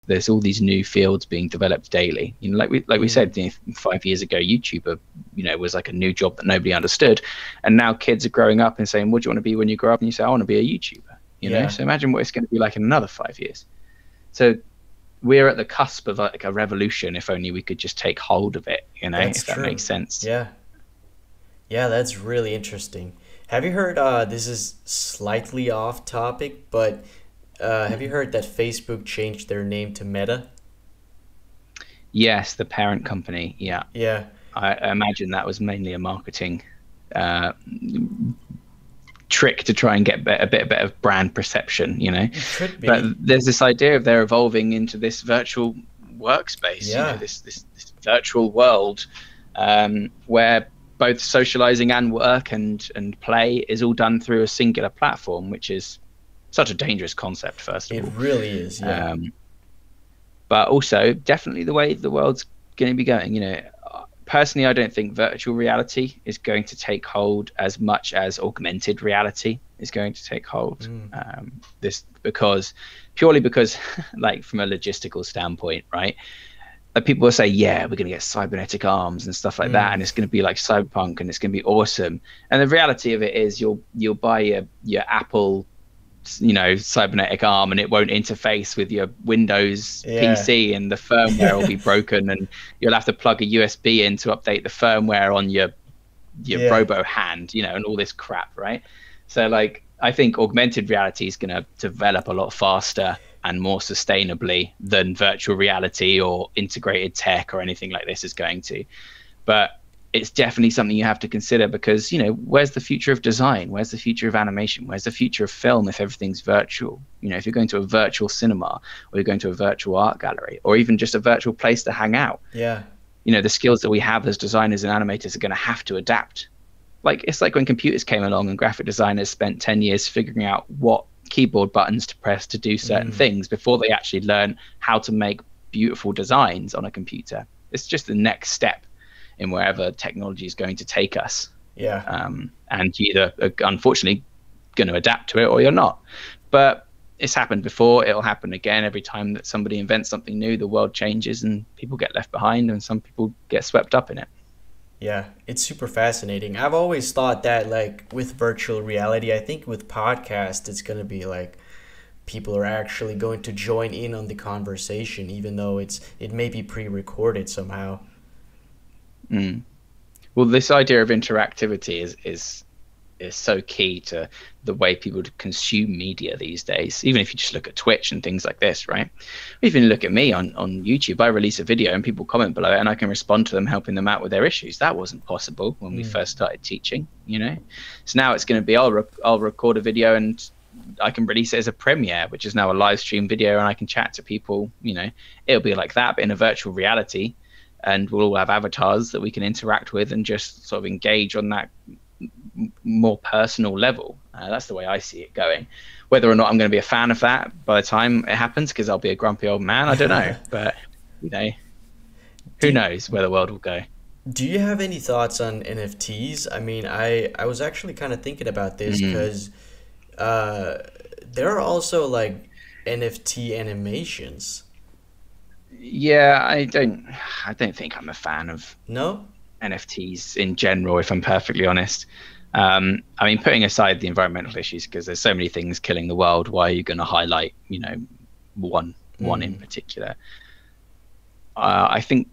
there's all these new fields being developed daily. You know, we said, 5 years ago, YouTuber, was like a new job that nobody understood, and now kids are growing up and saying, "What do you want to be when you grow up?" And you say, "I want to be a YouTuber." You know, so imagine what it's going to be like in another 5 years. So we're at the cusp of like a revolution. If only we could just take hold of it. That's if that true. makes sense. Yeah. Yeah, that's really interesting. Have you heard, this is slightly off topic, but have you heard that Facebook changed their name to Meta? Yes, the parent company. Yeah, Yeah, I imagine that was mainly a marketing uh, trick to try and get a bit better brand perception, it could But be. there's this idea of they're evolving into this virtual workspace, Yeah, this virtual world where both socializing and work and play is all done through a singular platform, which is such a dangerous concept, first of it all. really is. Yeah. But also definitely the way the world's going to be going. Personally, I don't think virtual reality is going to take hold as much as augmented reality is going to take hold. This purely because, like from a logistical standpoint, right? Like people will say, yeah, we're going to get cybernetic arms and stuff like that, and it's going to be like cyberpunk, and it's going to be awesome. And the reality of it is, you'll buy your Apple cybernetic arm, and it won't interface with your Windows Yeah. PC, and the firmware will be broken, and you'll have to plug a USB in to update the firmware on your Yeah. robo hand, and all this crap, right? So like I think augmented reality is going to develop a lot faster and more sustainably than virtual reality or integrated tech or anything like this is going to. But it's definitely something you have to consider, because where's the future of design, where's the future of animation, where's the future of film if everything's virtual? If you're going to a virtual cinema, or you're going to a virtual art gallery, or even just a virtual place to hang out, Yeah. the skills that we have as designers and animators are going to have to adapt. Like it's like when computers came along and graphic designers spent 10 years figuring out what keyboard buttons to press to do certain things before they actually learn how to make beautiful designs on a computer. It's just the next step in wherever technology is going to take us. Yeah. And you either are unfortunately going to adapt to it or you're not. But it's happened before, it'll happen again. Every time that somebody invents something new, the world changes and people get left behind, and some people get swept up in it. Yeah, it's super fascinating. I've always thought that, like, with virtual reality, I think with podcasts, it's going to be like people are actually going to join in on the conversation, even though it may be pre-recorded somehow. Well, this idea of interactivity is so key to the way people consume media these days. Even if you just look at Twitch and things like this, right? Even look at me on YouTube. I release a video and people comment below it, and I can respond to them, helping them out with their issues. That wasn't possible when we first started teaching. So now it's going to be I'll record a video and I can release it as a premiere, which is now a live stream video, and I can chat to people. It'll be like that, but in a virtual reality, and we'll all have avatars that we can interact with and just sort of engage on that more personal level. That's the way I see it going. Whether or not I'm going to be a fan of that by the time it happens, because I'll be a grumpy old man, I don't know. But who knows where the world will go. Do you have any thoughts on NFTs? I mean, I was actually kind of thinking about this because there are also like NFT animations. Yeah, I don't think I'm a fan of No? NFTs in general, if I'm perfectly honest. I mean, putting aside the environmental issues, because there's so many things killing the world, why are you going to highlight, one in particular? I think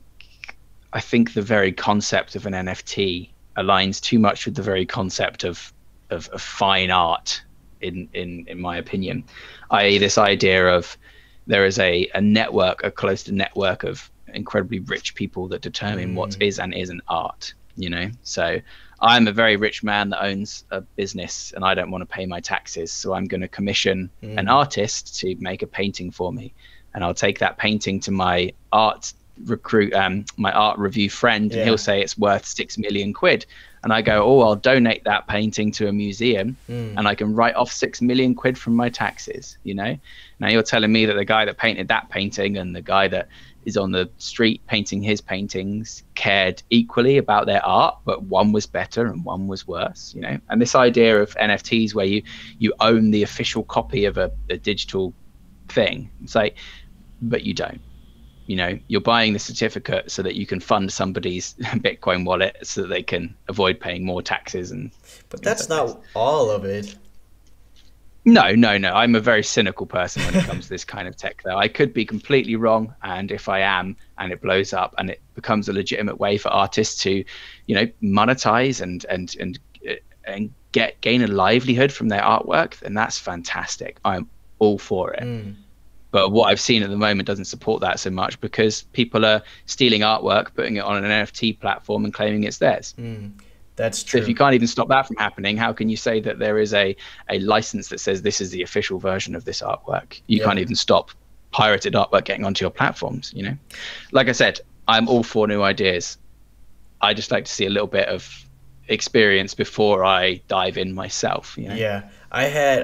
the very concept of an NFT aligns too much with the very concept of fine art, in my opinion. I.e., this idea of there is a closed network of incredibly rich people that determine what is and isn't art. So I'm a very rich man that owns a business, and I don't want to pay my taxes, so I'm going to commission an artist to make a painting for me, and I'll take that painting to my art review friend, and he'll say it's worth 6 million quid, and I go, oh, I'll donate that painting to a museum, and I can write off 6 million quid from my taxes. Now you're telling me that the guy that painted that painting and the guy that is on the street painting his paintings cared equally about their art, but one was better and one was worse. And this idea of NFTs, where you own the official copy of a digital thing, it's like, but you don't. You know, you're buying the certificate so that you can fund somebody's Bitcoin wallet so that they can avoid paying more taxes and. But that's not all of it. No, no, no. I'm a very cynical person when it comes to this kind of tech, though. I could be completely wrong, and if I am, and it blows up, and it becomes a legitimate way for artists to, you know, monetize and gain a livelihood from their artwork, then that's fantastic. I'm all for it. But what I've seen at the moment doesn't support that so much, because people are stealing artwork, putting it on an NFT platform, and claiming it's theirs. That's true. So if you can't even stop that from happening, how can you say that there is a license that says this is the official version of this artwork? You can't even stop pirated artwork getting onto your platforms, you know? Like I said, I'm all for new ideas. I just like to see a little bit of experience before I dive in myself, you know? Yeah. I had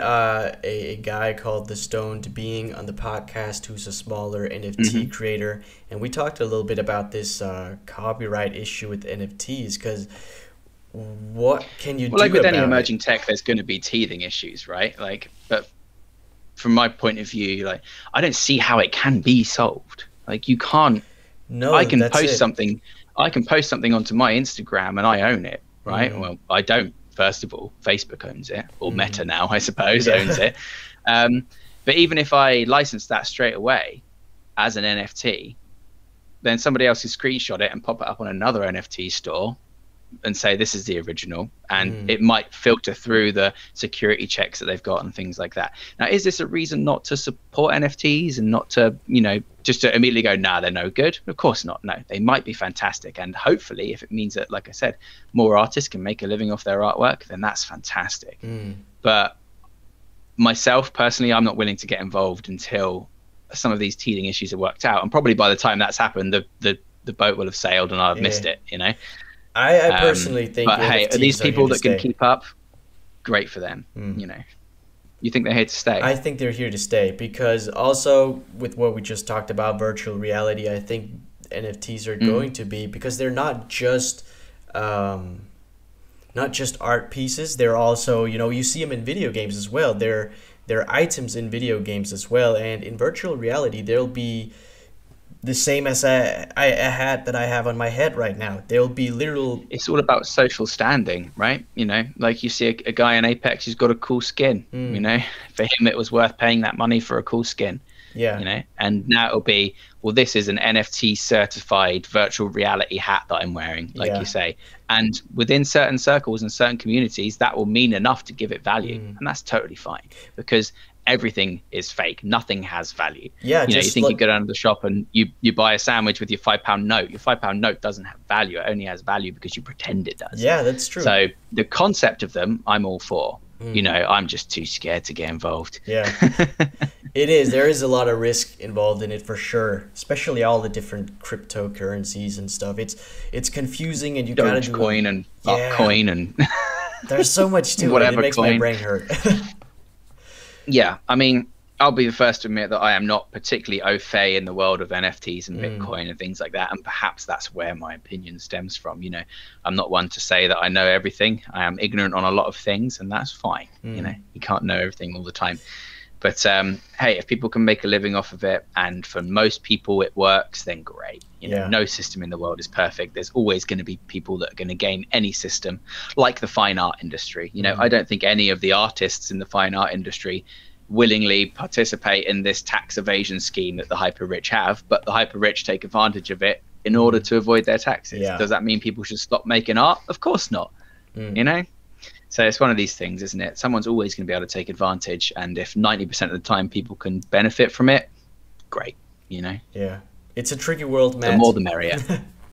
a guy called The Stoned Being on the podcast who's a smaller NFT creator, and we talked a little bit about this copyright issue with NFTs, because what can you do like with about any emerging tech, there's going to be teething issues, right? Like, but from my point of view, like, I don't see how it can be solved. Like, you can't. No, I can that's post it. something. I can post something onto my Instagram and I own it, right? Well, I don't. First of all, Facebook owns it, or Meta now, I suppose, owns it. But even if I license that straight away as an NFT, then somebody else can screenshot it and pop it up on another NFT store and say this is the original, and it might filter through the security checks that they've got and things like that. Now, is this a reason not to support NFTs and not to, you know, just to immediately go, nah, they're no good? Of course not. No, they might be fantastic, and hopefully if it means that, like I said, more artists can make a living off their artwork, then that's fantastic. But myself personally, I'm not willing to get involved until some of these teething issues are worked out, and probably by the time that's happened, the boat will have sailed and I'll have missed it, you know. I personally think, but hey, are these people that can stay. keep up? Great for them. You know, you think they're here to stay? I think they're here to stay, because also with what we just talked about, virtual reality, I think NFTs are going to be, because they're not just art pieces. They're also, you know, you see them in video games as well. They're items in video games as well, and in virtual reality, there'll be the same as a hat that I have on my head right now. There'll be literal. It's all about social standing, right? You know, like you see a guy in Apex who's got a cool skin. You know, for him it was worth paying that money for a cool skin. Yeah. You know, and now it'll be, well, this is an NFT certified virtual reality hat that I'm wearing, like you say. And within certain circles and certain communities, that will mean enough to give it value, and that's totally fine, because everything is fake. Nothing has value. Yeah, you know, you think you go down to the shop and you buy a sandwich with your £5 note. Your £5 note doesn't have value. It only has value because you pretend it does. Yeah, that's true. So the concept of them, I'm all for. You know, I'm just too scared to get involved. Yeah, it is. There is a lot of risk involved in it for sure, especially all the different cryptocurrencies and stuff. It's confusing, and you gotta do Dogecoin and Upcoin and there's so much to it. It makes my brain hurt. Yeah, I mean, I'll be the first to admit that I am not particularly au fait in the world of NFTs and Bitcoin and things like that, and perhaps that's where my opinion stems from. You know, I'm not one to say that I know everything. I am ignorant on a lot of things, and that's fine. You know, you can't know everything all the time. But hey, if people can make a living off of it, and for most people it works, then great. You know, no system in the world is perfect. There's always going to be people that are going to game any system, like the fine art industry. You know, I don't think any of the artists in the fine art industry willingly participate in this tax evasion scheme that the hyper rich have, but the hyper rich take advantage of it in order to avoid their taxes. Does that mean people should stop making art? Of course not. You know, so it's one of these things, isn't it? Someone's always going to be able to take advantage, and if 90% of the time people can benefit from it, great. You know, it's a tricky world, man. The more the merrier.